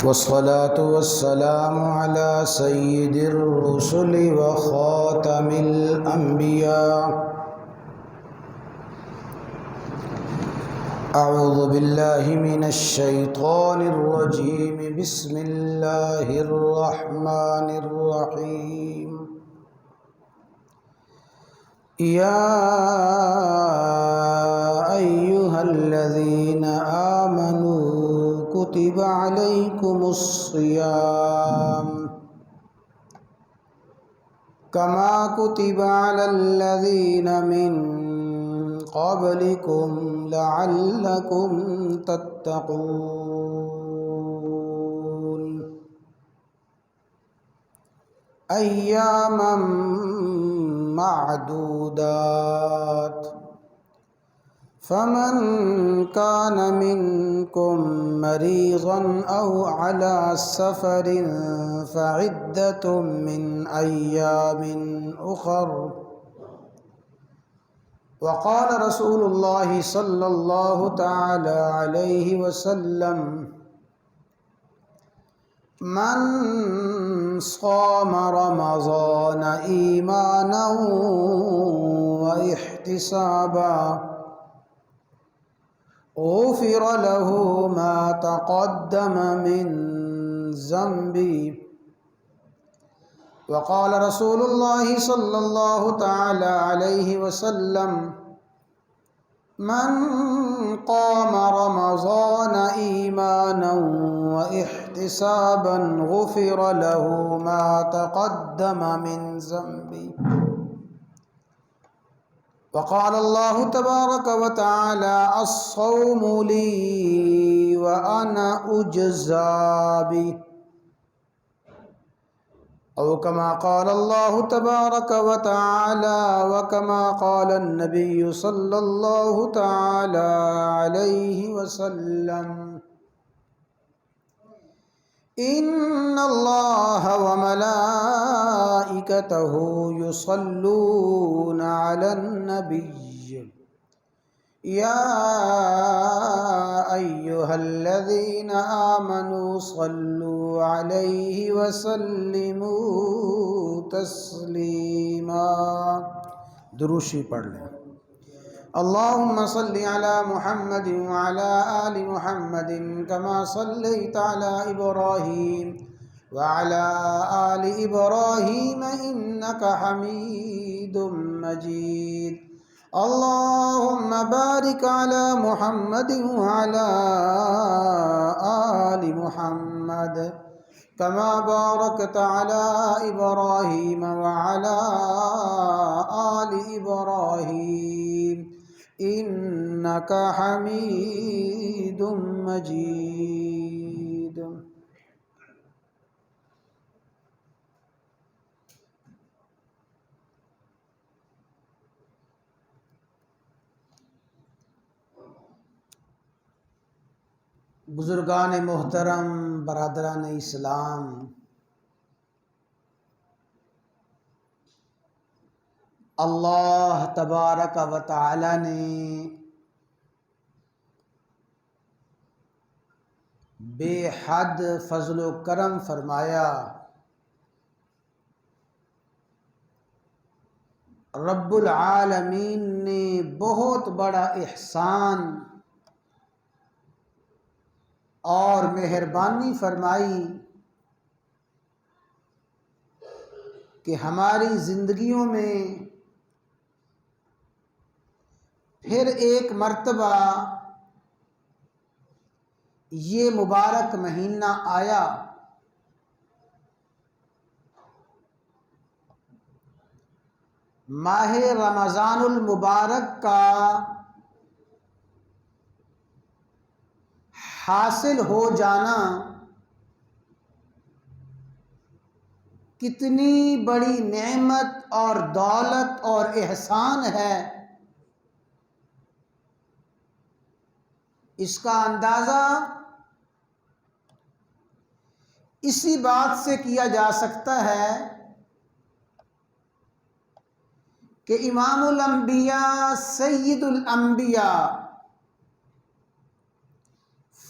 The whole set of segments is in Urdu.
والصلاة والسلام على سيد الرسل وخاتم الأنبياء. أعوذ بالله من الشيطان الرجيم. بسم الله الرحمن الرحيم. يا أيها الذين آمنوا كتب عليكم الصيام كما كتب على الذين من قبلكم لعلكم تتقون أياما معدودات. فمن كان منكم مريضا أو على سفر فعدة من أيام أخر. وقال رسول الله صلى الله تعالى عليه وسلم: من صام رمضان إيمانا واحتسابا غفر له ما تقدم من ذنبه. وقال رسول الله صلى الله تعالى عليه وسلم: من قام رمضان إيمانا واحتسابا غفر له ما تقدم من ذنبه. وقال الله تبارك وتعالى: الصوم لي وأنا أجزى به. أو كما قال الله تبارك وتعالى وكما قال النبي صلى الله تعالى عليه وسلم: إن الله وملائكته يصلون على النبي يا أيها الذين آمنوا صلوا عليه وسلموا تسلیما. دروشی پڑھ لیں. اللهم صل على محمد وعلى آل محمد كما صليت على إبراهيم وعلى آل إبراهيم إنك حميد مجيد. اللهم بارك على محمد وعلى آل محمد كما باركت على إبراهيم وعلى آل إبراهيم إنك حميد مجيد. بزرگان محترم، برادران اسلام، اللہ تبارک و تعالی نے بے حد فضل و کرم فرمایا. رب العالمین نے بہت بڑا احسان اور مہربانی فرمائی کہ ہماری زندگیوں میں پھر ایک مرتبہ یہ مبارک مہینہ آیا. ماہ رمضان المبارک کا حاصل ہو جانا کتنی بڑی نعمت اور دولت اور احسان ہے، اس کا اندازہ اسی بات سے کیا جا سکتا ہے کہ امام الانبیاء سید الانبیاء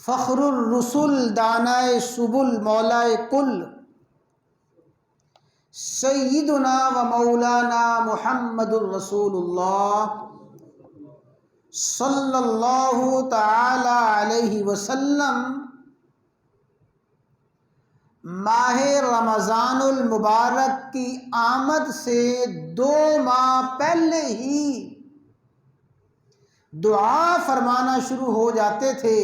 فخر الرسل دانائے سبل مولائے کل سیدنا و مولانا محمد الرسول اللہ صلی اللہ تعالی علیہ وسلم ماہ رمضان المبارک کی آمد سے 2 ماہ پہلے ہی دعا فرمانا شروع ہو جاتے تھے.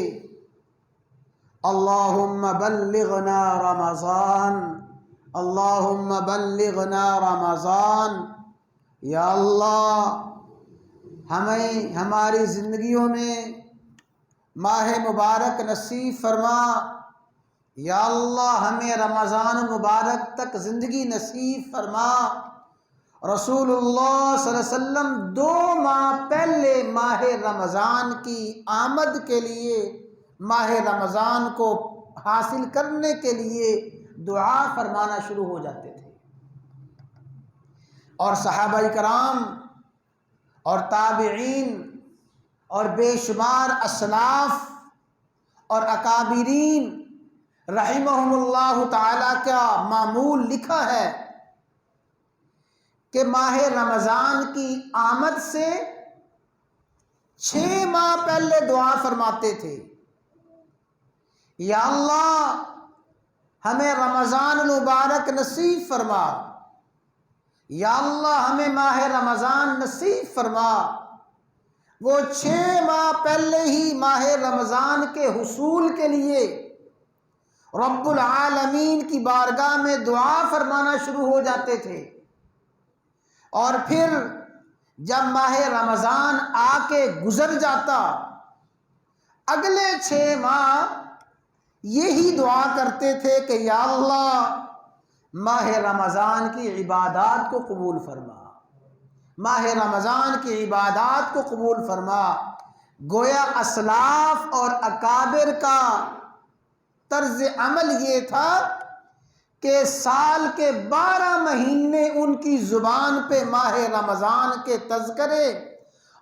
اللہم بلغنا رمضان، اللہم بلغنا رمضان. یا اللہ ہمیں ہماری زندگیوں میں ماہ مبارک نصیب فرما. یا اللہ ہمیں رمضان مبارک تک زندگی نصیب فرما. رسول اللہ صلی اللہ علیہ وسلم 2 ماہ پہلے ماہ رمضان کی آمد کے لیے، ماہ رمضان کو حاصل کرنے کے لیے دعا فرمانا شروع ہو جاتے تھے. اور صحابہ کرام اور تابعین اور بے شمار اسلاف اور اکابرین رحمہم اللہ تعالی کا معمول لکھا ہے کہ ماہ رمضان کی آمد سے 6 ماہ پہلے دعا فرماتے تھے. یا اللہ ہمیں رمضان المبارک نصیب فرما، یا اللہ ہمیں ماہ رمضان نصیب فرما. وہ 6 ماہ پہلے ہی ماہ رمضان کے حصول کے لیے رب العالمین کی بارگاہ میں دعا فرمانا شروع ہو جاتے تھے. اور پھر جب ماہ رمضان آ کے گزر جاتا، اگلے 6 ماہ یہی دعا کرتے تھے کہ یا اللہ ماہ رمضان کی عبادات کو قبول فرما، ماہ رمضان کی عبادات کو قبول فرما. گویا اسلاف اور اکابر کا طرز عمل یہ تھا کہ سال کے 12 مہینے ان کی زبان پہ ماہ رمضان کے تذکرے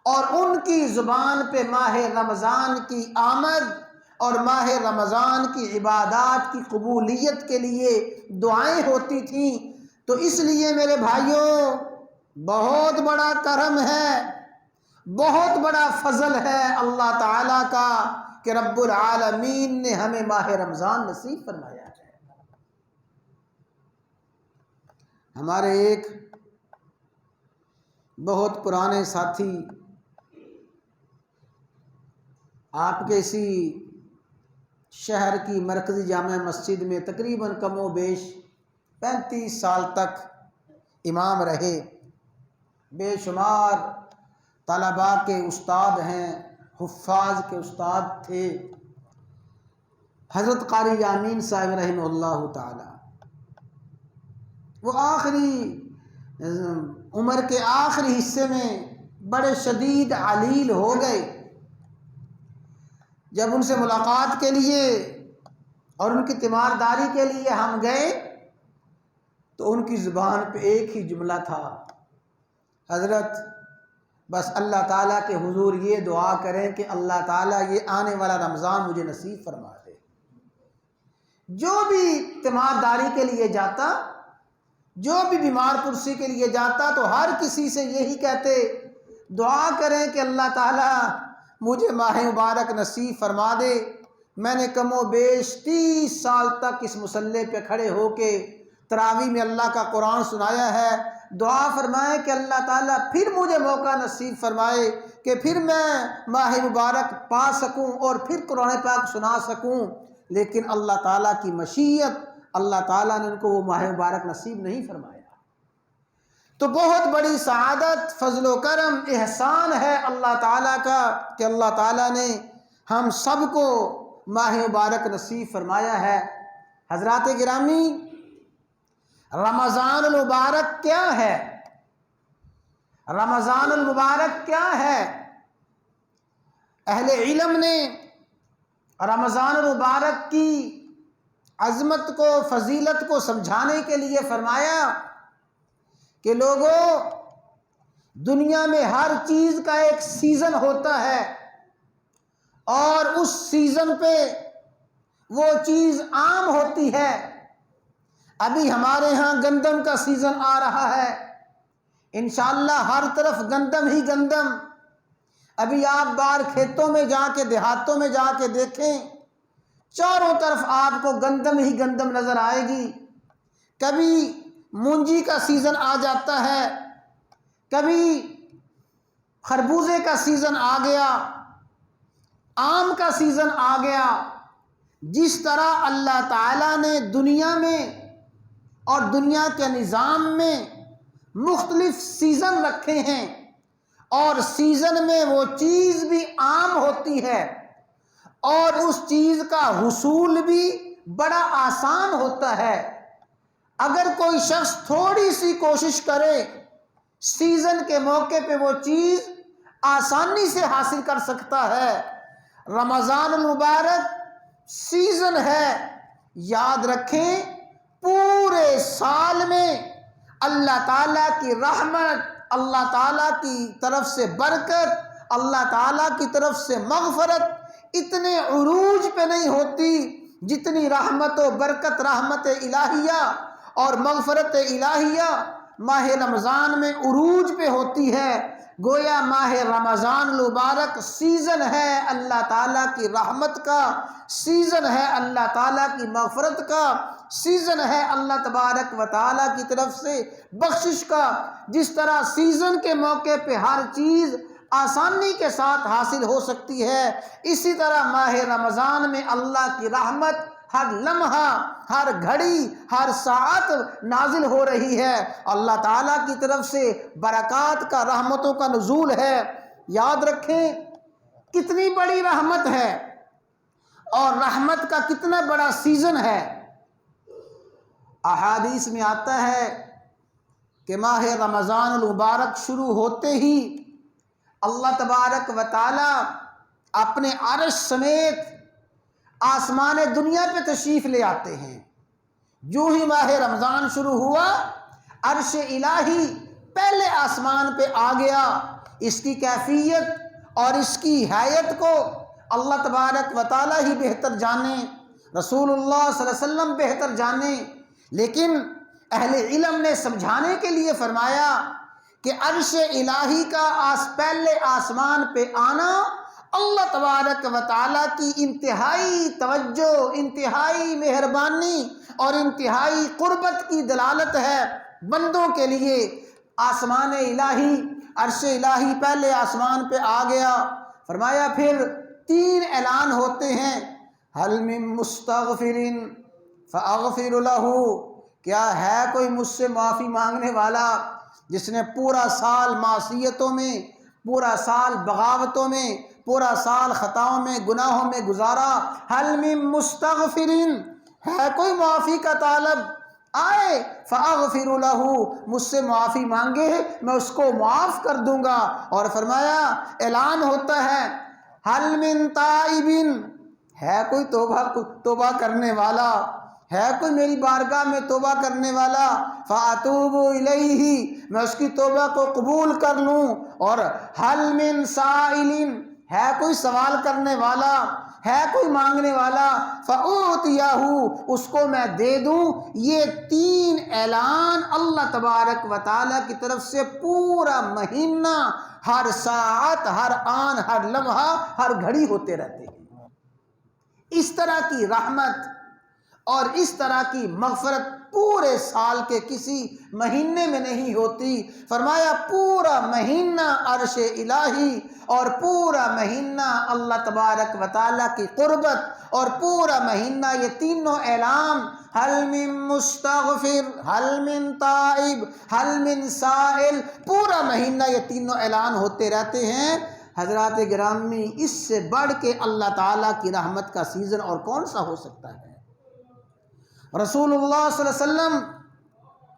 اور ان کی زبان پہ ماہ رمضان کی آمد اور ماہ رمضان کی عبادات کی قبولیت کے لیے دعائیں ہوتی تھیں. تو اس لیے میرے بھائیوں بہت بڑا کرم ہے، بہت بڑا فضل ہے اللہ تعالیٰ کا کہ رب العالمین نے ہمیں ماہ رمضان نصیب فرمایا ہے. ہمارے ایک بہت پرانے ساتھی آپ کے اسی شہر کی مرکزی جامع مسجد میں تقریباً کم و بیش 35 سال تک امام رہے. بے شمار طلباء کے استاد ہیں، حفاظ کے استاد تھے. حضرت قاری یامین صاحب رحمہ اللہ تعالی، وہ آخری عمر کے آخری حصے میں بڑے شدید علیل ہو گئے. جب ان سے ملاقات کے لیے اور ان کی تیمارداری کے لیے ہم گئے تو ان کی زبان پہ ایک ہی جملہ تھا، حضرت بس اللہ تعالیٰ کے حضور یہ دعا کریں کہ اللہ تعالیٰ یہ آنے والا رمضان مجھے نصیب فرما دے. جو بھی تیمارداری کے لیے جاتا، جو بھی بیمار پرسی کے لیے جاتا تو ہر کسی سے یہی کہتے دعا کریں کہ اللہ تعالیٰ مجھے ماہ مبارک نصیب فرما دے. میں نے کم و بیش 30 سال تک اس مصلی پہ کھڑے ہو کے تراویح میں اللہ کا قرآن سنایا ہے. دعا فرمائے کہ اللہ تعالیٰ پھر مجھے موقع نصیب فرمائے کہ پھر میں ماہ مبارک پا سکوں اور پھر قرآن پاک سنا سکوں. لیکن اللہ تعالیٰ کی مشیت، اللہ تعالیٰ نے ان کو وہ ماہ مبارک نصیب نہیں فرمایا. تو بہت بڑی سعادت، فضل و کرم، احسان ہے اللہ تعالیٰ کا کہ اللہ تعالیٰ نے ہم سب کو ماہ مبارک نصیب فرمایا ہے. حضرات گرامی، رمضان المبارک کیا ہے؟ رمضان المبارک کیا ہے؟ اہل علم نے رمضان المبارک کی عظمت کو، فضیلت کو سمجھانے کے لیے فرمایا کہ لوگوں، دنیا میں ہر چیز کا ایک سیزن ہوتا ہے اور اس سیزن پہ وہ چیز عام ہوتی ہے۔ ابھی ہمارے ہاں گندم کا سیزن آ رہا ہے، انشاءاللہ ہر طرف گندم ہی گندم۔ ابھی آپ باہر کھیتوں میں جا کے، دیہاتوں میں جا کے دیکھیں، چاروں طرف آپ کو گندم ہی گندم نظر آئے گی۔ کبھی مونجی کا سیزن آ جاتا ہے، کبھی خربوزے کا سیزن آ گیا، آم کا سیزن آ گیا۔ جس طرح اللہ تعالیٰ نے دنیا میں اور دنیا کے نظام میں مختلف سیزن رکھے ہیں، اور سیزن میں وہ چیز بھی عام ہوتی ہے، اور اس چیز کا حصول بھی بڑا آسان ہوتا ہے۔ اگر کوئی شخص تھوڑی سی کوشش کرے، سیزن کے موقع پہ وہ چیز آسانی سے حاصل کر سکتا ہے۔ رمضان المبارک سیزن ہے، یاد رکھیں پورے سال میں اللہ تعالیٰ کی رحمت، اللہ تعالیٰ کی طرف سے برکت، اللہ تعالیٰ کی طرف سے مغفرت اتنے عروج پہ نہیں ہوتی جتنی رحمت و برکت، رحمت الہیہ اور مغفرت الہیہ ماہ رمضان میں عروج پہ ہوتی ہے۔ گویا ماہ رمضان المبارک سیزن ہے اللہ تعالیٰ کی رحمت کا، سیزن ہے اللہ تعالیٰ کی مغفرت کا، سیزن ہے اللہ تبارک و تعالیٰ کی طرف سے بخشش کا۔ جس طرح سیزن کے موقع پہ ہر چیز آسانی کے ساتھ حاصل ہو سکتی ہے، اسی طرح ماہ رمضان میں اللہ کی رحمت ہر لمحہ، ہر گھڑی، ہر ساعت نازل ہو رہی ہے۔ اللہ تعالیٰ کی طرف سے برکات کا، رحمتوں کا نزول ہے۔ یاد رکھیں کتنی بڑی رحمت ہے اور رحمت کا کتنا بڑا سیزن ہے۔ احادیث میں آتا ہے کہ ماہ رمضان المبارک شروع ہوتے ہی اللہ تبارک و تعالی اپنے عرش سمیت آسمان دنیا پہ تشریف لے آتے ہیں۔ جو ہی ماہ رمضان شروع ہوا، عرش الہی پہلے آسمان پہ آ گیا۔ اس کی کیفیت اور اس کی حیت کو اللہ تبارک و تعالی ہی بہتر جانے، رسول اللہ صلی اللہ علیہ وسلم بہتر جانے، لیکن اہل علم نے سمجھانے کے لیے فرمایا کہ عرش الہی کا پہلے آسمان پہ آنا اللہ تبارک و تعالیٰ کی انتہائی توجہ، انتہائی مہربانی اور انتہائی قربت کی دلالت ہے بندوں کے لیے۔ آسمان الہی، عرش الہی پہلے آسمان پہ آ گیا، فرمایا پھر 3 اعلان ہوتے ہیں، هل من مستغفر فاغفر له، کیا ہے کوئی مجھ سے معافی مانگنے والا جس نے پورا سال معصیتوں میں، پورا سال بغاوتوں میں، پورا سال خطاؤں میں، گناہوں میں گزارا۔ هل من مستغفر، ہے کوئی معافی کا طالب، آئے فاغفر له، مجھ سے معافی مانگے میں اس کو معاف کر دوں گا۔ اور فرمایا اعلان ہوتا ہے هل من تائب، ہے کوئی توبہ کرنے والا، ہے کوئی میری بارگاہ میں توبہ کرنے والا، فاتوب الیہ، میں اس کی توبہ کو قبول کر لوں۔ اور هل من سائل، ہے کوئی سوال کرنے والا، ہے کوئی مانگنے والا، فاعطیہ، اس کو میں دے دوں۔ یہ 3 اعلان اللہ تبارک و تعالیٰ کی طرف سے پورا مہینہ، ہر ساعت، ہر آن، ہر لمحہ، ہر گھڑی ہوتے رہتے ہیں۔ اس طرح کی رحمت اور اس طرح کی مغفرت پورے سال کے کسی مہینے میں نہیں ہوتی۔ فرمایا پورا مہینہ عرش الہی اور پورا مہینہ اللہ تبارک و تعالیٰ کی قربت اور پورا مہینہ یہ تینوں اعلان، هل من مستغفر، هل من تائب، هل من سائل، پورا مہینہ یہ تینوں اعلان ہوتے رہتے ہیں۔ حضرات گرامی، اس سے بڑھ کے اللہ تعالیٰ کی رحمت کا سیزن اور کون سا ہو سکتا ہے؟ رسول اللہ صلی اللہ علیہ وسلم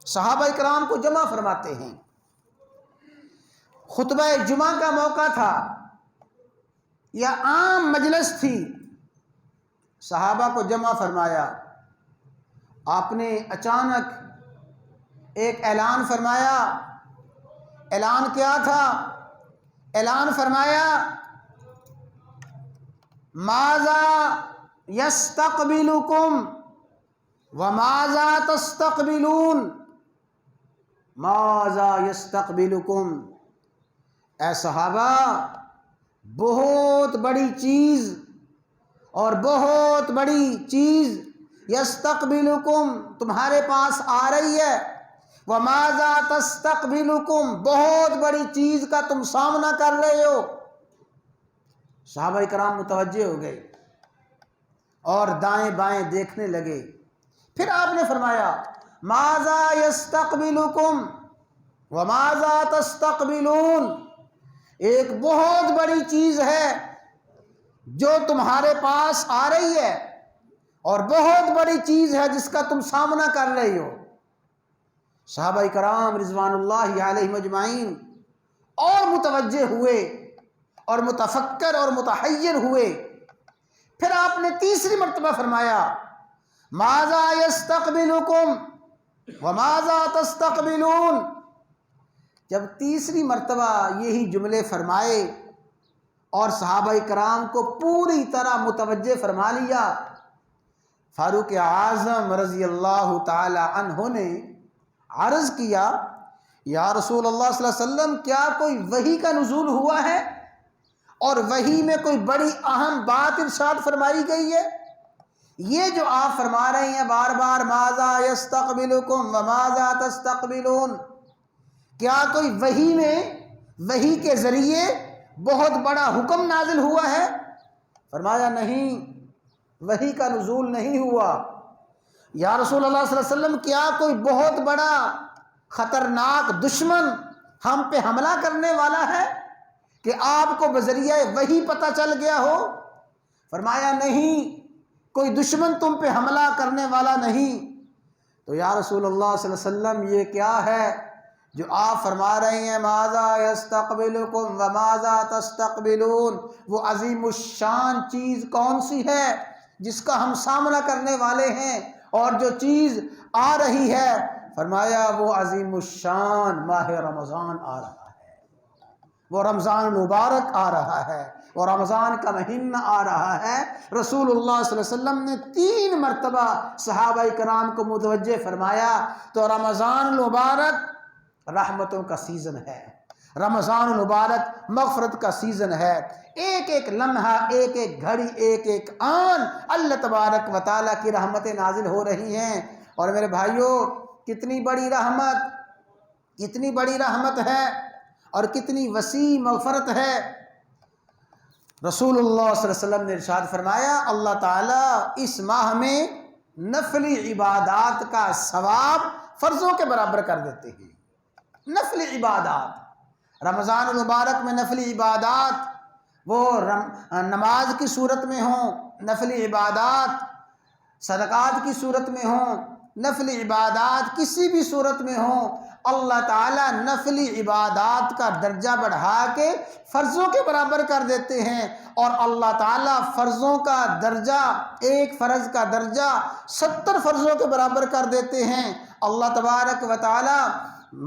صحابہ کرام کو جمع فرماتے ہیں، خطبہ جمعہ کا موقع تھا یا عام مجلس تھی، صحابہ کو جمع فرمایا، آپ نے اچانک ایک اعلان فرمایا۔ اعلان کیا تھا؟ اعلان فرمایا ماذا یستقبلکم وماذا تستقبلون، ماذا یستقبلکم، اے صحابہ بہت بڑی چیز اور بہت بڑی چیز یستقبلکم تمہارے پاس آ رہی ہے، وماذا تستقبلکم بہت بڑی چیز کا تم سامنا کر رہے ہو۔ صحابہ کرام متوجہ ہو گئے اور دائیں بائیں دیکھنے لگے۔ پھر آپ نے فرمایا ماذا یستقبلکم وماذا تستقبلون، ایک بہت بڑی چیز ہے جو تمہارے پاس آ رہی ہے اور بہت بڑی چیز ہے جس کا تم سامنا کر رہے ہو۔ صحابہ کرام رضوان اللہ علیہم اجمعین اور متوجہ ہوئے اور متفکر اور متحیر ہوئے۔ پھر آپ نے تیسری مرتبہ فرمایا ماذا یستقبلکم وماذا تستقبلون، جب تیسری مرتبہ یہی جملے فرمائے اور صحابہ کرام کو پوری طرح متوجہ فرما لیا، فاروق اعظم رضی اللہ تعالی عنہ نے عرض کیا یا رسول اللہ صلی اللہ علیہ وسلم کیا کوئی وحی کا نزول ہوا ہے اور وحی میں کوئی بڑی اہم بات ارشاد فرمائی گئی ہے؟ یہ جو آپ فرما رہے ہیں بار بار ماذا یستقبلکم وماذا تستقبلون، کیا کوئی وحی میں وحی کے ذریعے بہت بڑا حکم نازل ہوا ہے؟ فرمایا نہیں، وحی کا نزول نہیں ہوا۔ یا رسول اللہ صلی اللہ علیہ وسلم کیا کوئی بہت بڑا خطرناک دشمن ہم پہ حملہ کرنے والا ہے کہ آپ کو بذریعہ وحی پتہ چل گیا ہو؟ فرمایا نہیں، کوئی دشمن تم پہ حملہ کرنے والا نہیں۔ تو یا رسول اللہ صلی اللہ علیہ وسلم یہ کیا ہے جو آپ فرما رہے ہیں ماذا یستقبلکم وماذا تستقبلون، وہ عظیم الشان چیز کون سی ہے جس کا ہم سامنا کرنے والے ہیں اور جو چیز آ رہی ہے؟ فرمایا وہ عظیم الشان ماہ رمضان آ رہا ہے، وہ رمضان المبارک آ رہا ہے، اور رمضان کا مہینہ آ رہا ہے۔ رسول اللہ صلی اللہ علیہ وسلم نے 3 مرتبہ صحابہ کرام کو متوجہ فرمایا۔ تو رمضان المبارک رحمتوں کا سیزن ہے، رمضان المبارک مغفرت کا سیزن ہے۔ ایک ایک لمحہ، ایک ایک گھڑی، ایک ایک آن اللہ تبارک و تعالیٰ کی رحمتیں نازل ہو رہی ہیں۔ اور میرے بھائیوں، کتنی بڑی رحمت ہے اور کتنی وسیع مغفرت ہے۔ رسول اللہ صلی اللہ علیہ وسلم نے ارشاد فرمایا اللہ تعالیٰ اس ماہ میں نفلی عبادات کا ثواب فرضوں کے برابر کر دیتے ہیں۔ نفلی عبادات رمضان المبارک میں، نفلی عبادات وہ نماز کی صورت میں ہوں، نفلی عبادات صدقات کی صورت میں ہوں، نفلی عبادات کسی بھی صورت میں ہوں، اللہ تعالیٰ نفلی عبادات کا درجہ بڑھا کے فرضوں کے برابر کر دیتے ہیں، اور اللہ تعالیٰ فرضوں کا درجہ، ایک فرض کا درجہ 70 فرضوں کے برابر کر دیتے ہیں۔ اللہ تبارک و تعالیٰ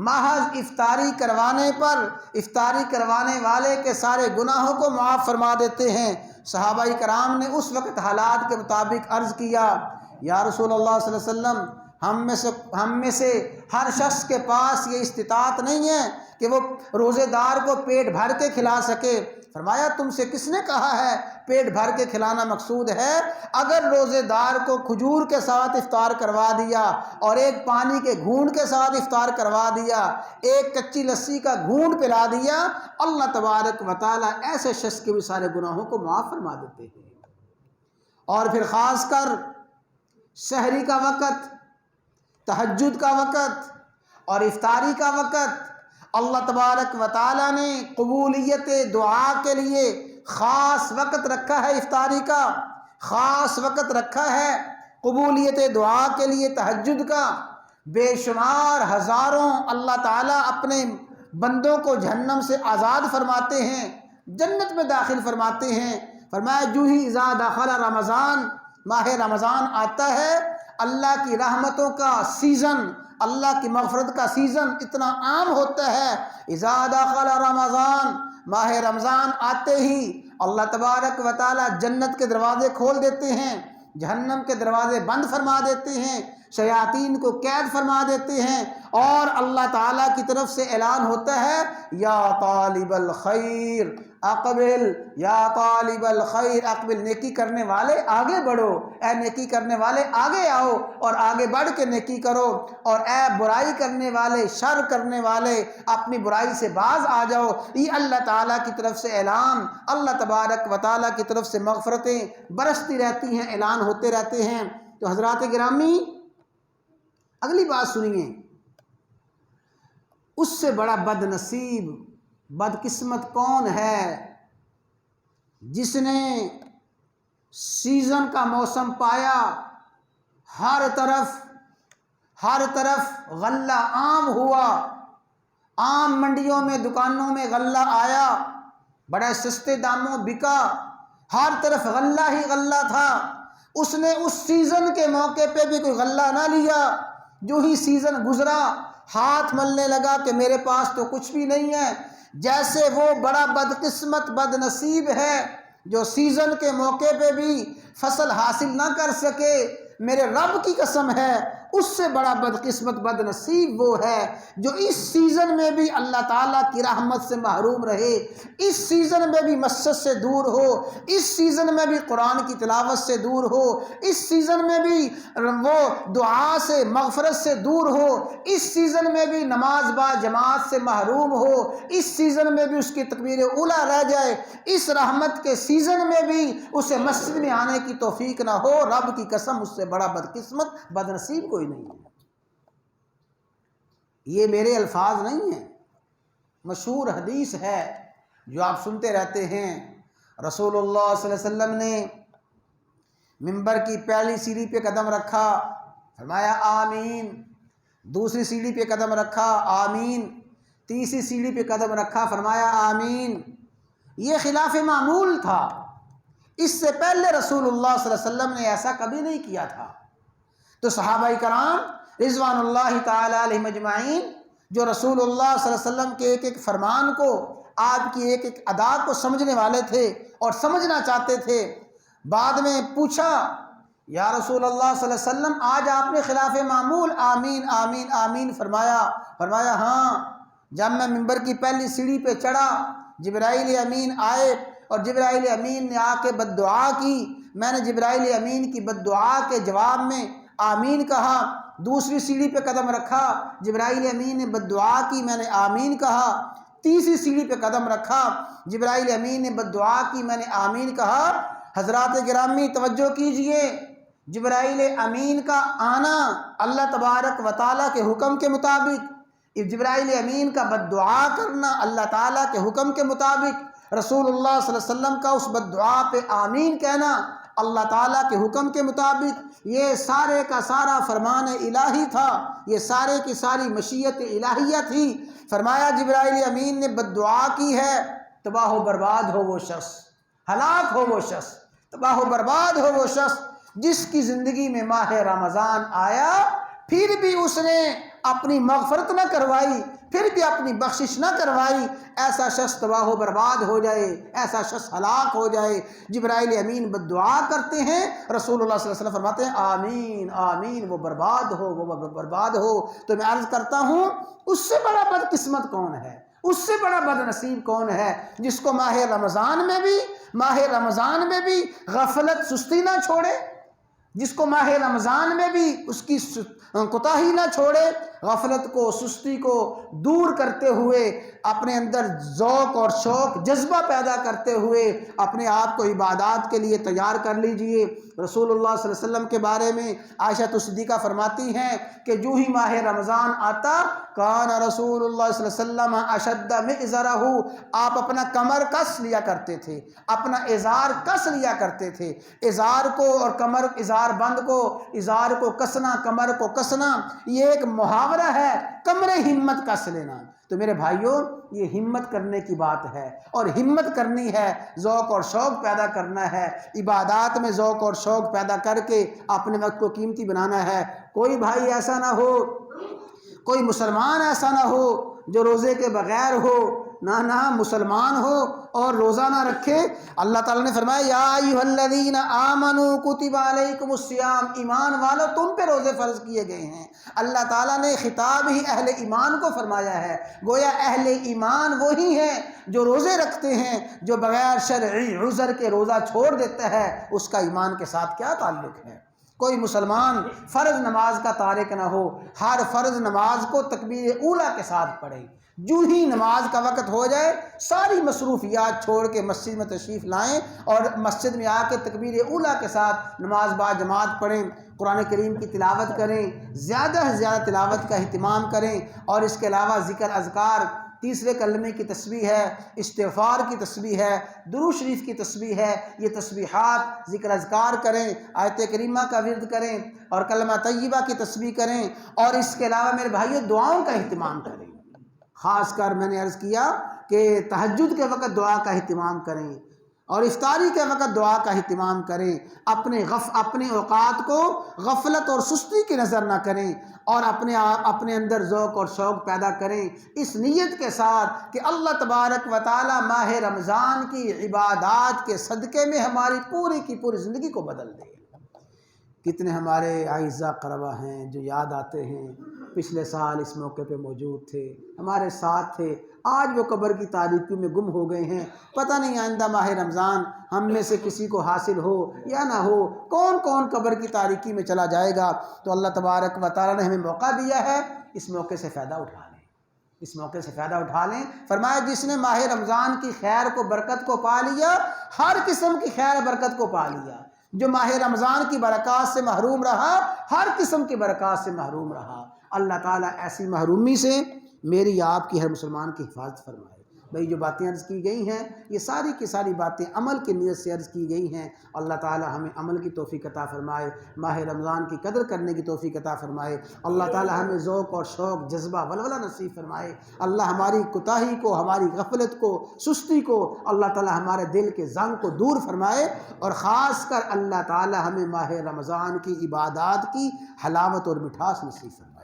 محض افطاری کروانے پر افطاری کروانے والے کے سارے گناہوں کو معاف فرما دیتے ہیں۔ صحابہ کرام نے اس وقت حالات کے مطابق عرض کیا یا رسول اللہ صلی اللہ علیہ وسلم ہم میں سے ہر شخص کے پاس یہ استطاعت نہیں ہے کہ وہ روزے دار کو پیٹ بھر کے کھلا سکے۔ فرمایا تم سے کس نے کہا ہے پیٹ بھر کے کھلانا مقصود ہے؟ اگر روزے دار کو کھجور کے ساتھ افطار کروا دیا اور ایک پانی کے گھونٹ کے ساتھ افطار کروا دیا، ایک کچی لسی کا گھونٹ پلا دیا، اللہ تبارک و تعالیٰ ایسے شخص کے بھی سارے گناہوں کو معاف فرما دیتے ہیں۔ اور پھر خاص کر سحری کا وقت، تہجد کا وقت اور افطاری کا وقت، اللہ تبارک و تعالیٰ نے قبولیت دعا کے لیے خاص وقت رکھا ہے، افطاری کا خاص وقت رکھا ہے، قبولیت دعا کے لیے تہجد کا۔ بے شمار ہزاروں اللہ تعالیٰ اپنے بندوں کو جہنم سے آزاد فرماتے ہیں، جنت میں داخل فرماتے ہیں۔ فرمایا جو ہی اذا دخل رمضان، ماہ رمضان آتا ہے، اللہ کی رحمتوں کا سیزن، اللہ کی مغفرت کا سیزن اتنا عام ہوتا ہے۔ اذا دخل رمضان، ماہ رمضان آتے ہی اللہ تبارک و تعالی جنت کے دروازے کھول دیتے ہیں، جہنم کے دروازے بند فرما دیتے ہیں، شیاطین کو قید فرما دیتے ہیں، اور اللہ تعالیٰ کی طرف سے اعلان ہوتا ہے یا طالب الخیر اقبل، یا طالب الخیر اقبل، نیکی کرنے والے آگے بڑھو، اے نیکی کرنے والے آگے آؤ اور آگے بڑھ کے نیکی کرو، اور اے برائی کرنے والے، شر کرنے والے اپنی برائی سے باز آ جاؤ۔ یہ اللہ تعالیٰ کی طرف سے اعلان، اللہ تبارک و تعالیٰ کی طرف سے مغفرتیں برستی رہتی ہیں، اعلان ہوتے رہتے ہیں۔ تو حضرات گرامی اگلی بات سنیے، اس سے بڑا بد نصیب، بدقسمت کون ہے جس نے سیزن کا موسم پایا، ہر طرف غلہ عام ہوا، عام منڈیوں میں دکانوں میں غلہ آیا، بڑے سستے داموں بکا، ہر طرف غلہ ہی غلہ تھا۔ اس نے اس سیزن کے موقع پہ بھی کوئی غلہ نہ لیا، جو ہی سیزن گزرا ہاتھ ملنے لگا کہ میرے پاس تو کچھ بھی نہیں ہے۔ جیسے وہ بڑا بدقسمت بد نصیب ہے جو سیزن کے موقع پہ بھی فصل حاصل نہ کر سکے، میرے رب کی قسم ہے اس سے بڑا بدقسمت بد نصیب وہ ہے جو اس سیزن میں بھی اللہ تعالیٰ کی رحمت سے محروم رہے، اس سیزن میں بھی مسجد سے دور ہو، اس سیزن میں بھی قرآن کی تلاوت سے دور ہو، اس سیزن میں بھی وہ دعا سے مغفرت سے دور ہو، اس سیزن میں بھی نماز با جماعت سے محروم ہو، اس سیزن میں بھی اس کی تکبیر اولیٰ رہ جائے، اس رحمت کے سیزن میں بھی اسے مسجد میں آنے کی توفیق نہ ہو، رب کی قسم اس سے بڑا بدقسمت بد نصیب کوئی نہیں ہے۔ یہ میرے الفاظ نہیں ہیں، مشہور حدیث ہے جو آپ سنتے رہتے ہیں۔ رسول اللہ صلی اللہ علیہ وسلم نے منبر کی پہلی سیڑھی پہ قدم رکھا، فرمایا آمین، دوسری سیڑھی پہ قدم رکھا آمین، تیسری سیڑھی پہ قدم رکھا فرمایا آمین۔ یہ خلاف معمول تھا، اس سے پہلے رسول اللہ صلی اللہ علیہ وسلم نے ایسا کبھی نہیں کیا تھا۔ تو صحابہ کرام رضوان اللہ تعالی علیہم اجمعین جو رسول اللہ صلی اللہ علیہ وسلم کے ایک ایک فرمان کو، آپ کی ایک ایک ادا کو سمجھنے والے تھے اور سمجھنا چاہتے تھے، بعد میں پوچھا یا رسول اللہ صلی اللہ علیہ وسلم آج آپ نے خلاف معمول آمین آمین آمین فرمایا ہاں، جب میں منبر کی پہلی سیڑھی پہ چڑھا جبرائیل امین آئے اور جبرائیل امین نے آ کے بد دعا کی، میں نے جبرائیل امین کی بد دعا کے جواب میں آمین کہا، دوسری سیڑھی پہ قدم رکھا جبرائیل امین نے بد دعا کی، میں نے آمین کہا، تیسری سیڑھی پہ قدم رکھا جبرائیل امین نے بد دعا کی، میں نے آمین کہا۔ حضرات گرامی توجہ کیجئے، جبرائیل امین کا آنا اللہ تبارک و تعالیٰ کے حکم کے مطابق، جبرائیل امین کا بد دعا کرنا اللہ تعالیٰ کے حکم کے مطابق، رسول اللہ صلی اللہ علیہ وسلم کا اس بد دعا پہ آمین کہنا اللہ تعالیٰ کے حکم کے مطابق، یہ سارے کا سارا فرمان الہی تھا، یہ سارے کی ساری مشیت الہیہ تھی۔ فرمایا جبرائیل امین نے بد دعا کی ہے، تباہ و برباد ہو وہ شخص، ہلاک ہو وہ شخص، تباہ و برباد ہو وہ شخص جس کی زندگی میں ماہ رمضان آیا پھر بھی اس نے اپنی مغفرت نہ کروائی، پھر بھی اپنی بخشش نہ کروائی، ایسا شخص تباہ و برباد ہو جائے، ایسا شخص ہلاک ہو جائے۔ جبرائیل امین بد دعا کرتے ہیں، رسول اللہ صلی اللہ علیہ وسلم فرماتے ہیں آمین آمین، وہ برباد ہو، وہ برباد ہو۔ تو میں عرض کرتا ہوں اس سے بڑا بدقسمت کون ہے، اس سے بڑا بد نصیب کون ہے جس کو ماہ رمضان میں بھی غفلت سستی نہ چھوڑے، جس کو ماہ رمضان میں بھی اس کی کوتاہی نہ چھوڑے، غفلت کو سستی کو دور کرتے ہوئے اپنے اندر ذوق اور شوق جذبہ پیدا کرتے ہوئے اپنے آپ کو عبادات کے لیے تیار کر لیجئے۔ رسول اللہ صلی اللہ علیہ وسلم کے بارے میں عائشہ صدیقہ فرماتی ہیں کہ جو ہی ماہ رمضان آتا کان رسول اللہ صلی اللہ علیہ وسلم اشد مئزرہ، آپ اپنا کمر کس لیا کرتے تھے، اپنا ازار کس لیا کرتے تھے۔ ازار کو اور کمر، ازار بند کو، ازار کو کسنا، کمر کو کسنا، یہ ایک محاورہ ہے، کمر ہمت کس لینا۔ تو میرے بھائیوں یہ ہمت کرنے کی بات ہے، اور ہمت کرنی ہے، ذوق اور شوق پیدا کرنا ہے، عبادات میں ذوق اور شوق پیدا کر کے اپنے وقت کو قیمتی بنانا ہے۔ کوئی بھائی ایسا نہ ہو، کوئی مسلمان ایسا نہ ہو جو روزے کے بغیر ہو، نہ مسلمان ہو اور روزہ نہ رکھے۔ اللہ تعالیٰ نے فرمایا یا ایھا الذین آمنوا کتب علیکم الصیام، ایمان والو تم پہ روزے فرض کیے گئے ہیں۔ اللہ تعالیٰ نے خطاب ہی اہل ایمان کو فرمایا ہے، گویا اہل ایمان وہی ہیں جو روزے رکھتے ہیں۔ جو بغیر شرعی عذر کے روزہ چھوڑ دیتا ہے اس کا ایمان کے ساتھ کیا تعلق ہے؟ کوئی مسلمان فرض نماز کا تارک نہ ہو، ہر فرض نماز کو تکبیر اولیٰ کے ساتھ پڑھے۔ جو ہی نماز کا وقت ہو جائے ساری مصروفیات چھوڑ کے مسجد میں تشریف لائیں اور مسجد میں آ کے تکبیر اولیٰ کے ساتھ نماز با جماعت پڑھیں، قرآن کریم کی تلاوت کریں، زیادہ سے زیادہ تلاوت کا اہتمام کریں، اور اس کے علاوہ ذکر اذکار، تیسرے کلمے کی تسبیح ہے، استغفار کی تسبیح ہے، درود شریف کی تسبیح ہے، یہ تسبیحات ذکر اذکار کریں، آیت کریمہ کا ورد کریں اور کلمہ طیبہ کی تسبیح کریں، اور اس کے علاوہ میرے بھائیو دعاؤں کا اہتمام کریں۔ خاص کر میں نے عرض کیا کہ تہجد کے وقت دعا کا اہتمام کریں اور افطاری کے وقت دعا کا اہتمام کریں۔ اپنے اوقات کو غفلت اور سستی کی نظر نہ کریں اور اپنے اندر ذوق اور شوق پیدا کریں اس نیت کے ساتھ کہ اللہ تبارک و تعالی ماہ رمضان کی عبادات کے صدقے میں ہماری پوری کی پوری زندگی کو بدل دے۔ کتنے ہمارے اعزاء قربا ہیں جو یاد آتے ہیں، پچھلے سال اس موقع پہ موجود تھے، ہمارے ساتھ تھے، آج وہ قبر کی تاریکیوں میں گم ہو گئے ہیں۔ پتہ نہیں آئندہ ماہ رمضان ہم میں سے کسی کو حاصل ہو یا نہ ہو، کون کون قبر کی تاریکی میں چلا جائے گا۔ تو اللہ تبارک و تعالیٰ نے ہمیں موقع دیا ہے، اس موقع سے فائدہ اٹھا لیں، اس موقع سے فائدہ اٹھا لیں۔ فرمایا جس نے ماہ رمضان کی خیر کو برکت کو پا لیا، ہر قسم کی خیر برکت کو پا لیا۔ جو ماہ رمضان کی برکات سے محروم رہا ہر قسم کی برکات سے محروم رہا۔ اللہ تعالیٰ ایسی محرومی سے میری آپ کی ہر مسلمان کی حفاظت فرمائے۔ بھئی جو باتیں عرض کی گئی ہیں یہ ساری کی ساری باتیں عمل کی نیت سے عرض کی گئی ہیں۔ اللہ تعالیٰ ہمیں عمل کی توفیق عطا فرمائے، ماہ رمضان کی قدر کرنے کی توفیق عطا فرمائے۔ اللہ تعالیٰ ہمیں ذوق اور شوق، جذبہ، ولولہ نصیب فرمائے۔ اللہ ہماری کوتاہی کو، ہماری غفلت کو، سستی کو اللہ تعالیٰ ہمارے دل کے زنگ کو دور فرمائے، اور خاص کر اللہ تعالیٰ ہمیں ماہ رمضان کی عبادات کی حلاوت اور مٹھاس نصیب فرمائے۔